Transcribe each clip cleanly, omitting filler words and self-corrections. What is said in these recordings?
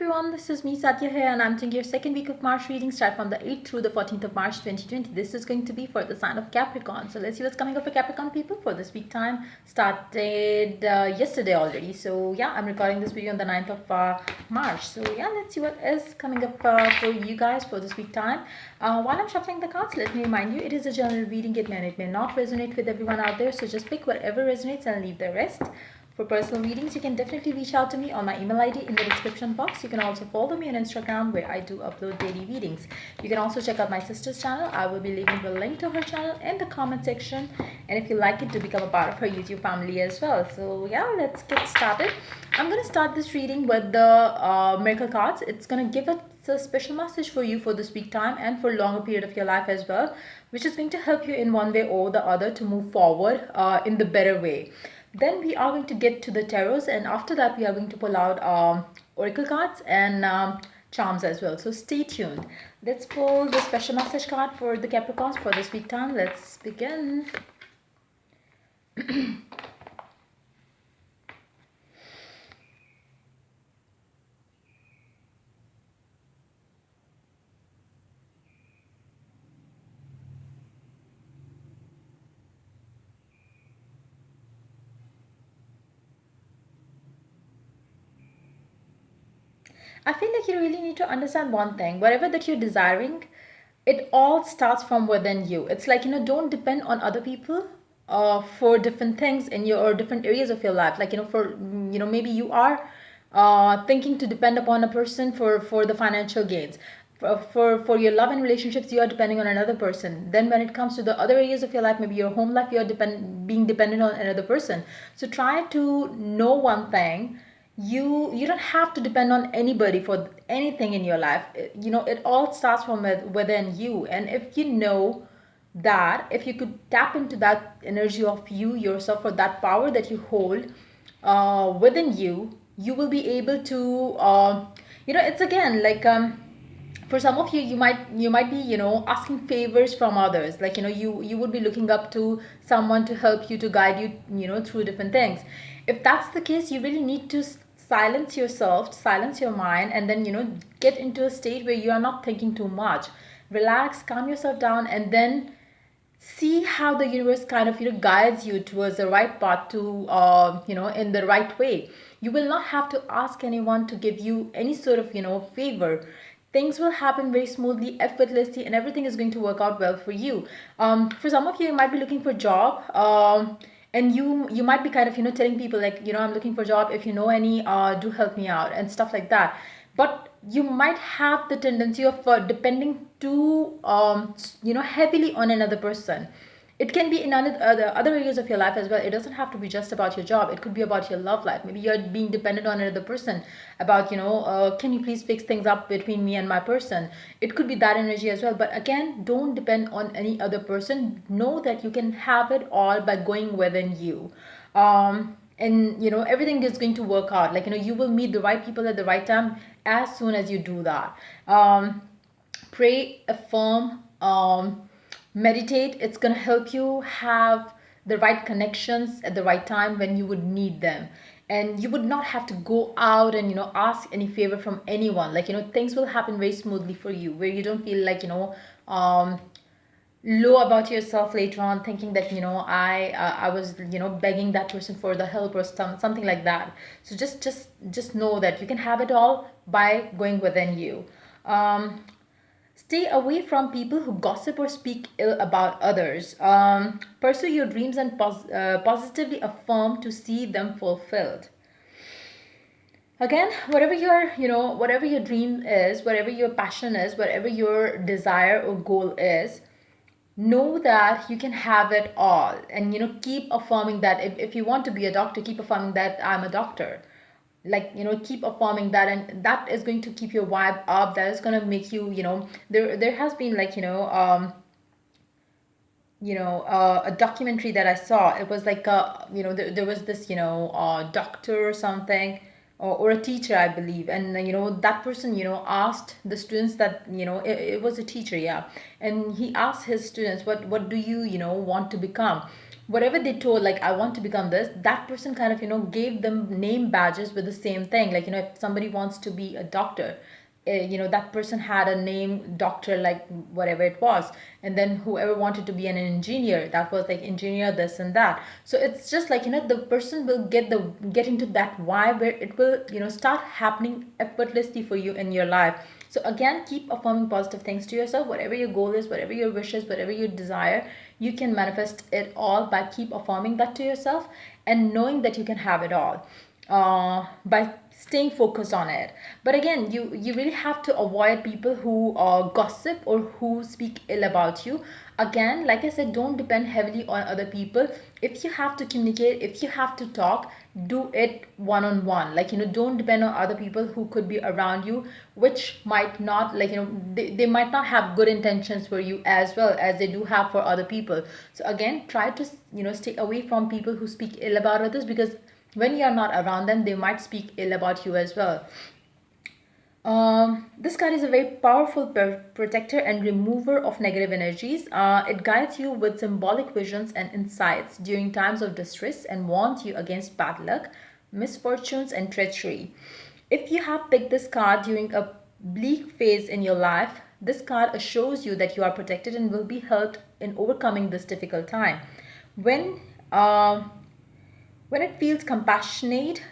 everyone, this is me Sadia here and I'm doing your second week of March reading start from the 8th through the 14th of March 2020. This is going to be for the sign of Capricorn. So let's see what's coming up for Capricorn people for this week time. Started yesterday already. So yeah, I'm recording this video on the 9th of March. So yeah, let's see what is coming up for you guys for this week time. While I'm shuffling the cards, let me remind you, it is a general reading. It may not resonate with everyone out there. So just pick whatever resonates and leave the rest. For personal readings, you can definitely reach out to me on my email ID in the description box. You can also follow me on Instagram where I do upload daily readings. You can also check out my sister's channel. I will be leaving the link to her channel in the comment section. And if you like it, to become a part of her YouTube family as well. So yeah, let's get started. I'm going to start this reading with the miracle cards. It's going to give us a special message for you for this week time and for a longer period of your life as well, which is going to help you in one way or the other to move forward in the better way. Then we are going to get to the tarots, and after that we are going to pull out oracle cards and charms as well. So stay tuned. Let's pull the special message card for the Capricorns for this week time. Let's begin. I feel like you really need to understand one thing. Whatever that you're desiring, it all starts from within you. It's like, don't depend on other people for different things in your or different areas of your life. Like, for, maybe you are thinking to depend upon a person for the financial gains. For your love and relationships, you are depending on another person. Then when it comes to the other areas of your life, maybe your home life, you are being dependent on another person. So try to know one thing. You don't have to depend on anybody for anything in your life. It all starts from within you. And if you know that, if you could tap into that energy of you yourself, or that power that you hold within you, you will be able to it's again like for some of you, you might be asking favors from others. Like, you would be looking up to someone to help you, to guide you, through different things. If that's the case, you really need to silence yourself, silence your mind, and then get into a state where you are not thinking too much. Relax, calm yourself down, and then see how the universe kind of guides you towards the right path, to in the right way. You will not have to ask anyone to give you any sort of favor. Things will happen very smoothly, effortlessly, and everything is going to work out well for you. For some of you, you might be looking for a job, and you might be kind of telling people like, I'm looking for a job, if you know any, do help me out and stuff like that. But you might have the tendency of depending too heavily on another person. It can be in other areas of your life as well. It doesn't have to be just about your job. It could be about your love life. Maybe you're being dependent on another person about, can you please fix things up between me and my person. It could be that energy as well. But again, don't depend on any other person. Know that you can have it all by going within you. And everything is going to work out. Like, you will meet the right people at the right time as soon as you do that. Pray, affirm, meditate. It's going to help you have the right connections at the right time when you would need them. And you would not have to go out and ask any favor from anyone. Like, things will happen very smoothly for you, where you don't feel like low about yourself later on, thinking that I was begging that person for the help or something like that. So just know that you can have it all by going within you. Stay away from people who gossip or speak ill about others. Pursue your dreams and positively affirm to see them fulfilled. Again, whatever your dream is, whatever your passion is, whatever your desire or goal is, know that you can have it all. And keep affirming that. If you want to be a doctor, keep affirming that I'm a doctor. Like, keep affirming that, and that is going to keep your vibe up. That is going to make you, there has been like a documentary that I saw. It was like there was this doctor or something, or a teacher, I believe. And that person asked the students that it was a teacher, yeah. And he asked his students, what do you want to become. whatever they told, like I want to become this, that person kind of gave them name badges with the same thing. Like if somebody wants to be a doctor, that person had a name doctor, like whatever it was. And then whoever wanted to be an engineer, that was like engineer this and that. So it's just like the person will get into that why, where it will start happening effortlessly for you in your life. So again, keep affirming positive things to yourself. Whatever your goal is, whatever your wishes, whatever your desire, you can manifest it all by keep affirming that to yourself and knowing that you can have it all, by staying focused on it. But again, you really have to avoid people who gossip or who speak ill about you. Again, like I said, don't depend heavily on other people. If you have to communicate, if you have to talk, do it one on one. Like don't depend on other people who could be around you, which might not, like they might not have good intentions for you as well as they do have for other people. So again, try to stay away from people who speak ill about others, because when you are not around them, they might speak ill about you as well. This card is a very powerful protector and remover of negative energies. It guides you with symbolic visions and insights during times of distress and warns you against bad luck, misfortunes, and treachery. If you have picked this card during a bleak phase in your life, this card assures you that you are protected and will be helped in overcoming this difficult time. When uh, when it feels compassionate,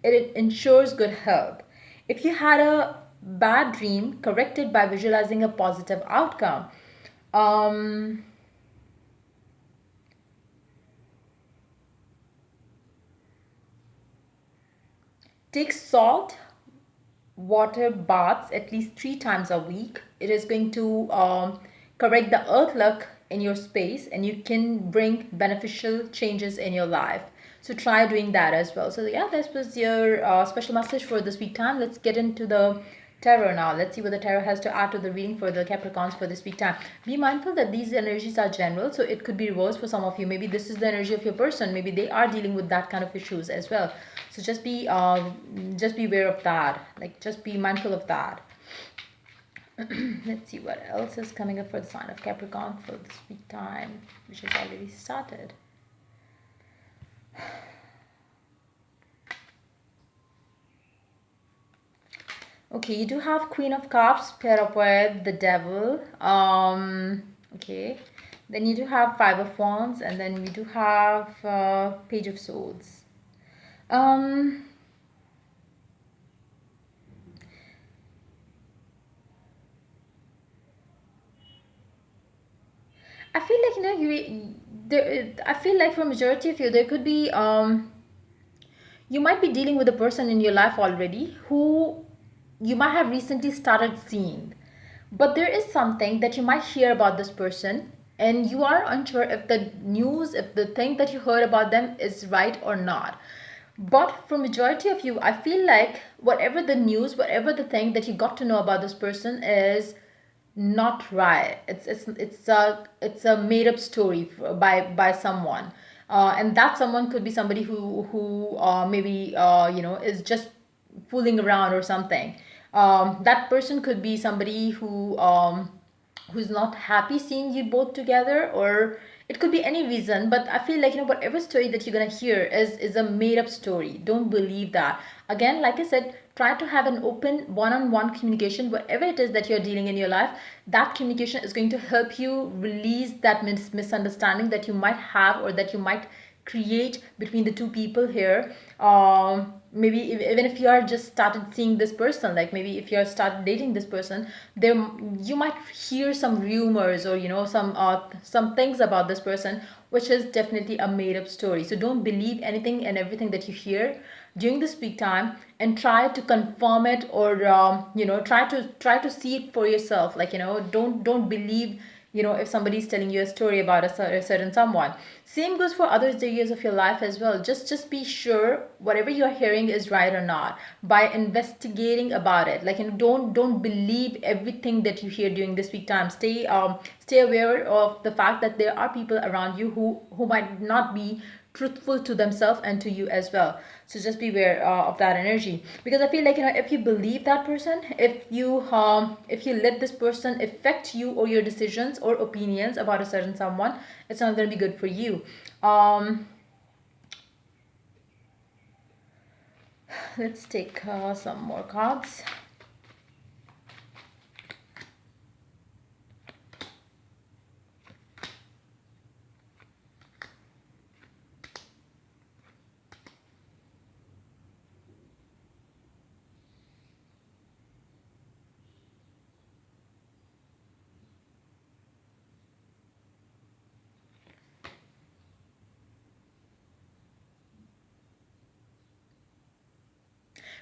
it ensures good health. If you had a bad dream, correct it by visualizing a positive outcome. Um, Take salt water baths at least 3 times a week. It is going to correct the earth luck in your space, and you can bring beneficial changes in your life. So try doing that as well. So yeah, this was your special message for this week time. Let's get into the tarot now. Let's see what the tarot has to add to the reading for the Capricorns for this week time. Be mindful that these energies are general, so it could be reversed for some of you. Maybe this is the energy of your person. Maybe they are dealing with that kind of issues as well. So just be aware of that. Like just be mindful of that. Let's see what else is coming up for the sign of Capricorn for this week time, which has already started. Okay, you do have Queen of Cups paired up with the Devil. Okay. Then you do have Five of Wands, and then we do have Page of Swords. Um, I feel like I feel like for majority of you, there could be you might be dealing with a person in your life already who you might have recently started seeing, but there is something that you might hear about this person, and you are unsure if the news, if the thing that you heard about them is right or not. But for majority of you, I feel like whatever the news, whatever the thing that you got to know about this person is not right. It's a made up story by someone, and that someone could be somebody who maybe is just fooling around or something. That person could be somebody who's not happy seeing you both together, or it could be any reason. But I feel like whatever story that you're gonna hear is a made up story. Don't believe that. Again, like I said, try to have an open one-on-one communication. Whatever it is that you're dealing in your life, that communication is going to help you release that misunderstanding that you might have, or that you might create between the two people here. Maybe even if you are just started seeing this person, like maybe if you are started dating this person, there you might hear some rumors, or some things about this person, which is definitely a made up story. So don't believe anything and everything that you hear during the speak time, and try to confirm it, or try to see it for yourself. Like don't believe if somebody is telling you a story about a certain someone. Same goes for other areas of your life as well. Just be sure whatever you're hearing is right or not by investigating about it. Like don't believe everything that you hear during this week time. Stay aware of the fact that there are people around you who might not be truthful to themselves and to you as well. So just be aware of that energy, because I feel like, if you believe that person, if you let this person affect you or your decisions or opinions about a certain someone, it's not going to be good for you. um let's take some more cards.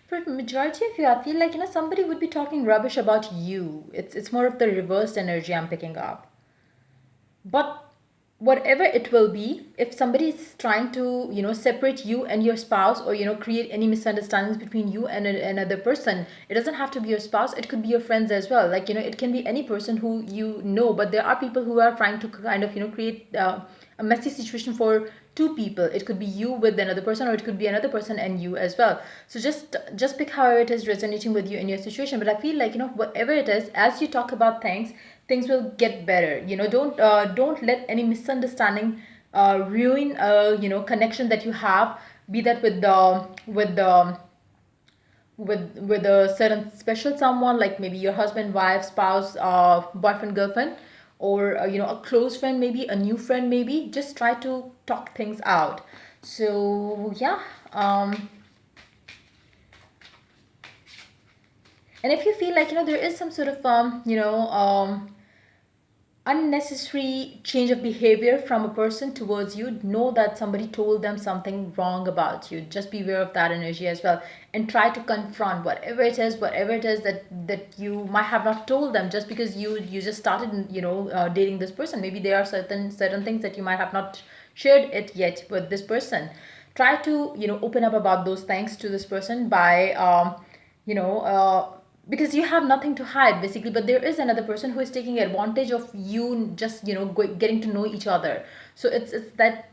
For majority of you, I feel like, somebody would be talking rubbish about you. It's more of the reversed energy I'm picking up. But whatever it will be, if somebody is trying to, separate you and your spouse, or, create any misunderstandings between you and another person, it doesn't have to be your spouse, it could be your friends as well. Like, it can be any person who you know, but there are people who are trying to kind of, create a messy situation for two people. It could be you with another person, or it could be another person and you as well. So just pick however it is resonating with you in your situation. But I feel like, whatever it is, as you talk about things will get better. Don't let any misunderstanding ruin connection that you have, be that with a certain special someone, like maybe your husband, wife, spouse, boyfriend, girlfriend, or a close friend, maybe a new friend. Maybe just try to talk things out. So yeah. And if you feel like, there is some sort of unnecessary change of behavior from a person towards you, know that somebody told them something wrong about you. Just be aware of that energy as well, and try to confront whatever it is that you might have not told them, just because you just started, dating this person. Maybe there are certain things that you might have not shared it yet with this person. Try to, open up about those things to this person by you know because you have nothing to hide basically, but there is another person who is taking advantage of you, just, getting to know each other. So it's there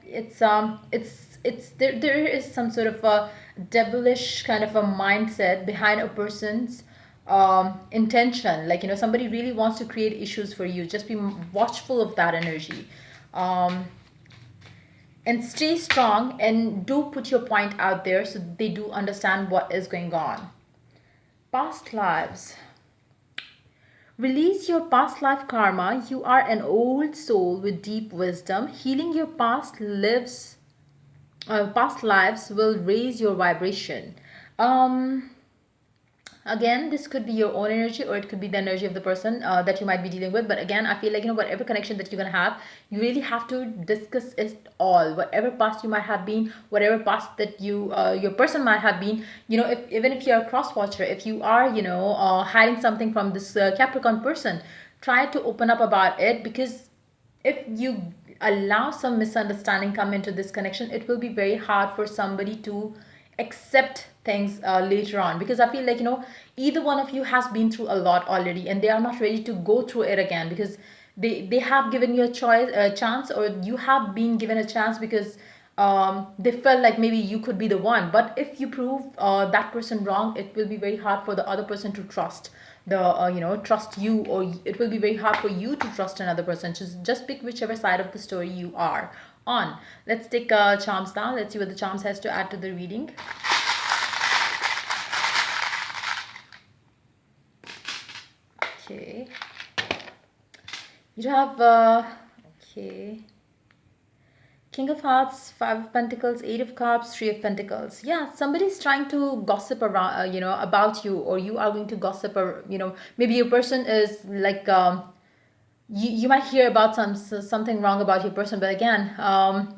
is some sort of a devilish kind of a mindset behind a person's intention. Like, somebody really wants to create issues for you. Just be watchful of that energy. um and stay strong, and do put your point out there so they do understand what is going on. Past lives. Release your past life karma. You are an old soul with deep wisdom. Healing your past lives will raise your vibration. Um, Again, this could be your own energy, or it could be the energy of the person that you might be dealing with. But again, I feel like, whatever connection that you're gonna have, you really have to discuss it all. Whatever past you might have been, whatever past that your person might have been. If even if you're a cross watcher, if you are, hiding something from this Capricorn person, try to open up about it, because if you allow some misunderstanding come into this connection, it will be very hard for somebody to accept things later on. Because I feel like, either one of you has been through a lot already, and they are not ready to go through it again, because they have given you a chance, or you have been given a chance, because they felt like maybe you could be the one. But if you prove that person wrong, it will be very hard for the other person to trust you, or it will be very hard for you to trust another person. Just pick whichever side of the story you are on. Let's take charms now. Let's see what the charms has to add to the reading. Okay, you have okay, King of Hearts, Five of Pentacles, Eight of Cups, Three of Pentacles. Yeah, somebody's trying to gossip around, about you, or you are going to gossip, or maybe your person is like, you might hear about something wrong about your person. But again,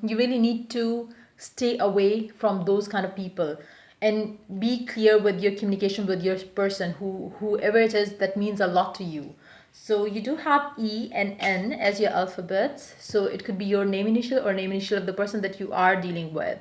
you really need to stay away from those kind of people, and be clear with your communication with your person, whoever it is that means a lot to you. So you do have E and N as your alphabets. So it could be your name initial, or name initial of the person that you are dealing with.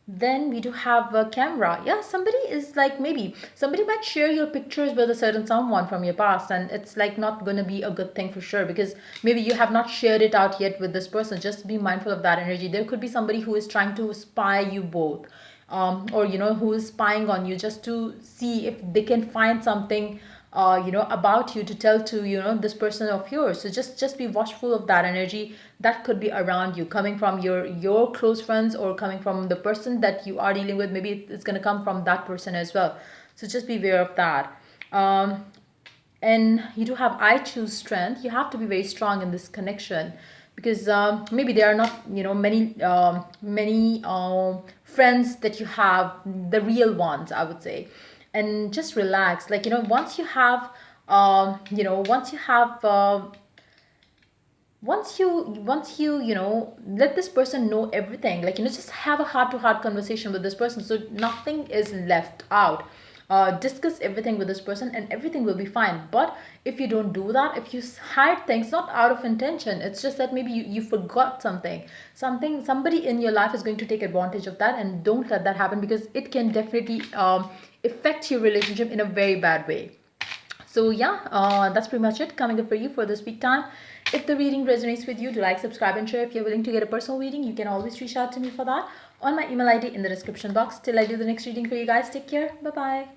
Then we do have a camera. Yeah, somebody is like, maybe somebody might share your pictures with a certain someone from your past, and it's like not gonna be a good thing for sure, because maybe you have not shared it out yet with this person. Just be mindful of that energy. There could be somebody who is trying to spy you both, or who is spying on you just to see if they can find something about you to tell to this person of yours. So just be watchful of that energy that could be around you, coming from your close friends, or coming from the person that you are dealing with. Maybe it's going to come from that person as well. So just be aware of that. And you do have I choose strength. You have to be very strong in this connection, because maybe there are not many friends that you have, the real ones, I would say. And just relax, like once you have once you have once you let this person know everything, like just have a heart to heart conversation with this person, so nothing is left out. Discuss everything with this person and everything will be fine. But if you don't do that, if you hide things, not out of intention, it's just that maybe you forgot something, somebody in your life is going to take advantage of that, and don't let that happen, because it can definitely affect your relationship in a very bad way. So yeah, that's pretty much it coming up for you for this week time. If the reading resonates with you, do like, subscribe, and share. If you're willing to get a personal reading, you can always reach out to me for that on my email ID in the description box. Till I do the next reading for you guys, take care. Bye bye.